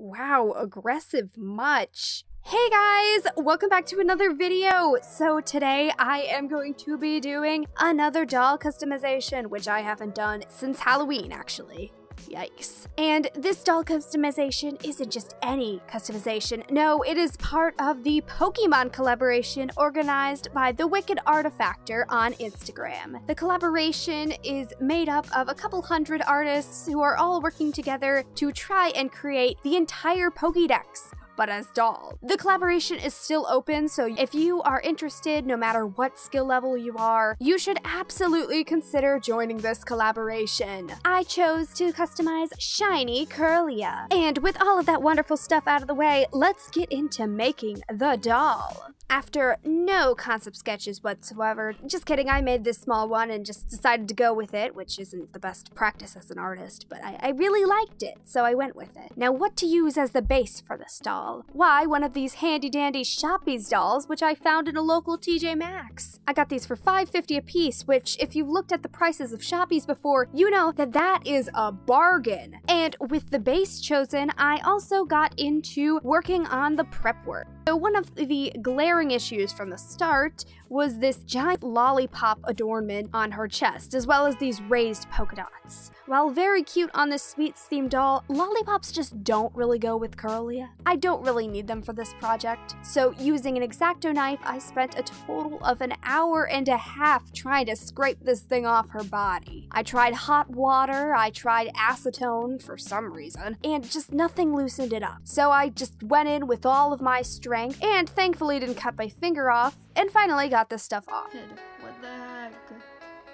Wow, aggressive much. Hey guys, welcome back to another video. So today I am going to be doing another doll customization, which I haven't done since Halloween actually. Yikes. And this doll customization isn't just any customization. No, it is part of the Pokemon collaboration organized by the Wicked Artifactor on Instagram. The collaboration is made up of a couple hundred artists who are all working together to try and create the entire Pokédex, but as doll. The collaboration is still open, so if you are interested, no matter what skill level you are, you should absolutely consider joining this collaboration. I chose to customize Shiny Kirlia. And with all of that wonderful stuff out of the way, let's get into making the doll. After no concept sketches whatsoever, just kidding, I made this small one and just decided to go with it, which isn't the best practice as an artist, but I really liked it, so I went with it. Now, what to use as the base for this doll? Why, one of these handy-dandy Shoppies dolls, which I found in a local TJ Maxx. I got these for $5.50 a piece, which, if you've looked at the prices of Shoppies before, you know that that is a bargain. And with the base chosen, I also got into working on the prep work. So one of the glaring issues from the start was this giant lollipop adornment on her chest, as well as these raised polka dots. While very cute on this sweets-themed doll, lollipops just don't really go with Kirlia. I don't really need them for this project. So using an X-Acto knife, I spent a total of an hour and a half trying to scrape this thing off her body. I tried hot water, I tried acetone for some reason, and just nothing loosened it up. So I just went in with all of my strength, and thankfully didn't cut my finger off, and finally got this stuff off. What the heck?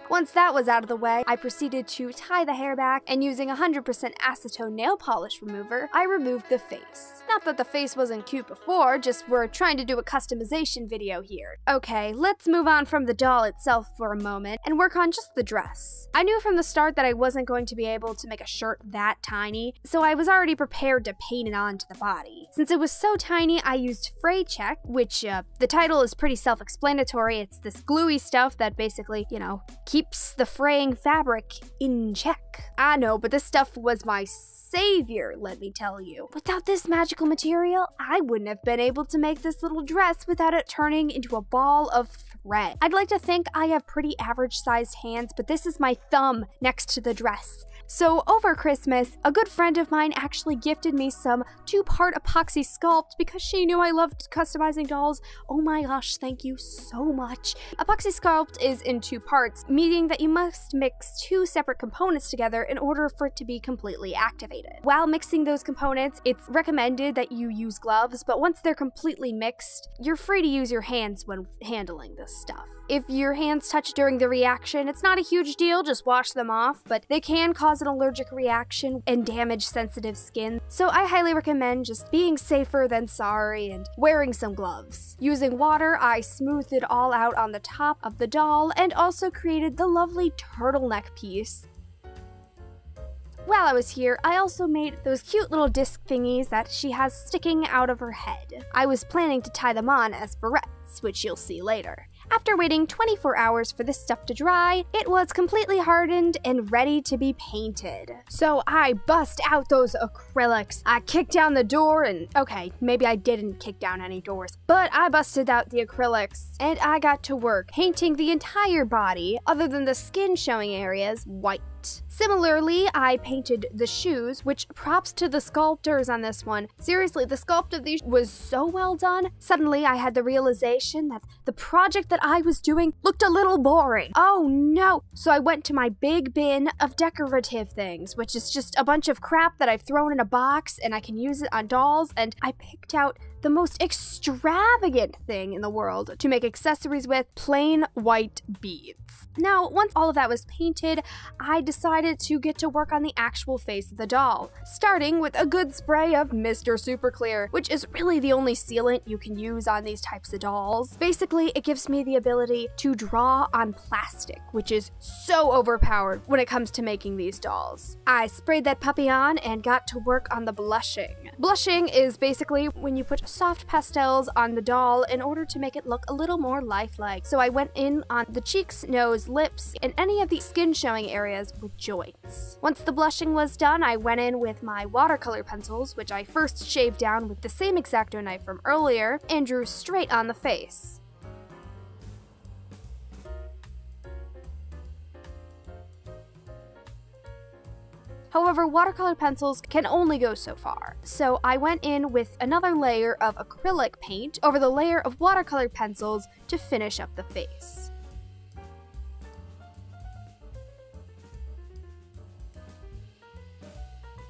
Once that was out of the way, I proceeded to tie the hair back, and using 100% acetone nail polish remover, I removed the face. Not that the face wasn't cute before, just we're trying to do a customization video here. Okay, let's move on from the doll itself for a moment and work on just the dress. I knew from the start that I wasn't going to be able to make a shirt that tiny, so I was already prepared to paint it onto the body. Since it was so tiny, I used Fray Check, which the title is pretty self-explanatory. It's this gluey stuff that basically, you know, keeps the fraying fabric in check. I know, but this stuff was my savior, let me tell you. Without this magical material, I wouldn't have been able to make this little dress without it turning into a ball of thread. I'd like to think I have pretty average-sized hands, but this is my thumb next to the dress. So over Christmas, a good friend of mine actually gifted me some 2-part epoxy sculpt because she knew I loved customizing dolls. Oh my gosh, thank you so much. Epoxy sculpt is in 2 parts, meaning that you must mix 2 separate components together in order for it to be completely activated. While mixing those components, it's recommended that you use gloves, but once they're completely mixed, you're free to use your hands when handling this stuff. If your hands touch during the reaction, it's not a huge deal, just wash them off, but they can cause an allergic reaction and damage sensitive skin. So I highly recommend just being safer than sorry and wearing some gloves. Using water, I smoothed it all out on the top of the doll and also created the lovely turtleneck piece. While I was here, I also made those cute little disc thingies that she has sticking out of her head. I was planning to tie them on as barrettes, which you'll see later. After waiting 24 hours for this stuff to dry, it was completely hardened and ready to be painted. So I bust out those acrylics. I kicked down the door and, okay, maybe I didn't kick down any doors, but I busted out the acrylics and I got to work painting the entire body, other than the skin showing areas, white. Similarly, I painted the shoes, which props to the sculptors on this one. Seriously, the sculpt of these was so well done. Suddenly, I had the realization that the project that I was doing looked a little boring. Oh no! So I went to my big bin of decorative things, which is just a bunch of crap that I've thrown in a box and I can use it on dolls, and I picked out the most extravagant thing in the world to make accessories with: plain white beads. Now, once all of that was painted, I decided to get to work on the actual face of the doll, starting with a good spray of Mr. Super Clear, which is really the only sealant you can use on these types of dolls. Basically, it gives me the ability to draw on plastic, which is so overpowered when it comes to making these dolls. I sprayed that puppy on and got to work on the blushing. Blushing is basically when you put soft pastels on the doll in order to make it look a little more lifelike. So I went in on the cheeks, nose, lips, and any of the skin showing areas with joints. Once the blushing was done, I went in with my watercolor pencils, which I first shaved down with the same X-Acto knife from earlier, and drew straight on the face. However, watercolor pencils can only go so far, so I went in with another layer of acrylic paint over the layer of watercolor pencils to finish up the face.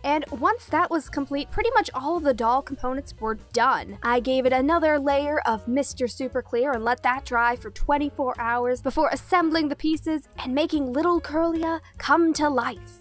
And once that was complete, pretty much all of the doll components were done. I gave it another layer of Mr. Super Clear and let that dry for 24 hours before assembling the pieces and making little Kirlia come to life.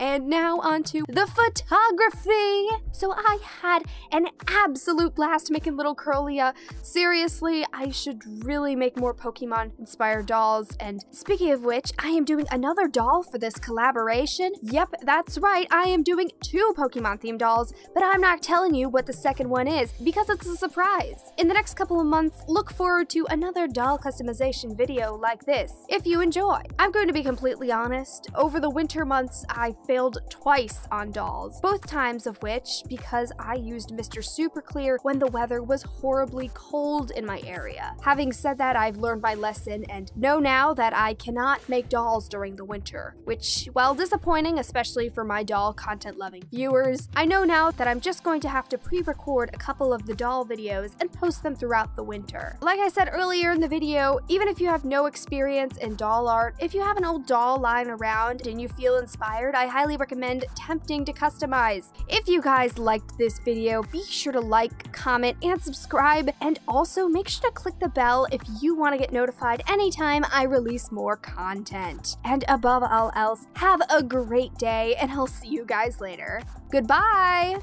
And now onto the photography! So I had an absolute blast making little Kirlia. Seriously, I should really make more Pokemon-inspired dolls. And speaking of which, I am doing another doll for this collaboration. Yep, that's right, I am doing 2 Pokemon-themed dolls, but I'm not telling you what the second one is because it's a surprise. In the next couple of months, look forward to another doll customization video like this, if you enjoy. I'm going to be completely honest, over the winter months, I failed twice on dolls, both times of which because I used Mr. Super Clear when the weather was horribly cold in my area. Having said that, I've learned my lesson and know now that I cannot make dolls during the winter, which, while disappointing, especially for my doll content-loving viewers, I know now that I'm just going to have to pre-record a couple of the doll videos and post them throughout the winter. Like I said earlier in the video, even if you have no experience in doll art, if you have an old doll lying around and you feel inspired, I highly recommend attempting to customize. If you guys liked this video, be sure to like, comment, and subscribe, and also make sure to click the bell if you want to get notified anytime I release more content. And above all else, have a great day, and I'll see you guys later. Goodbye!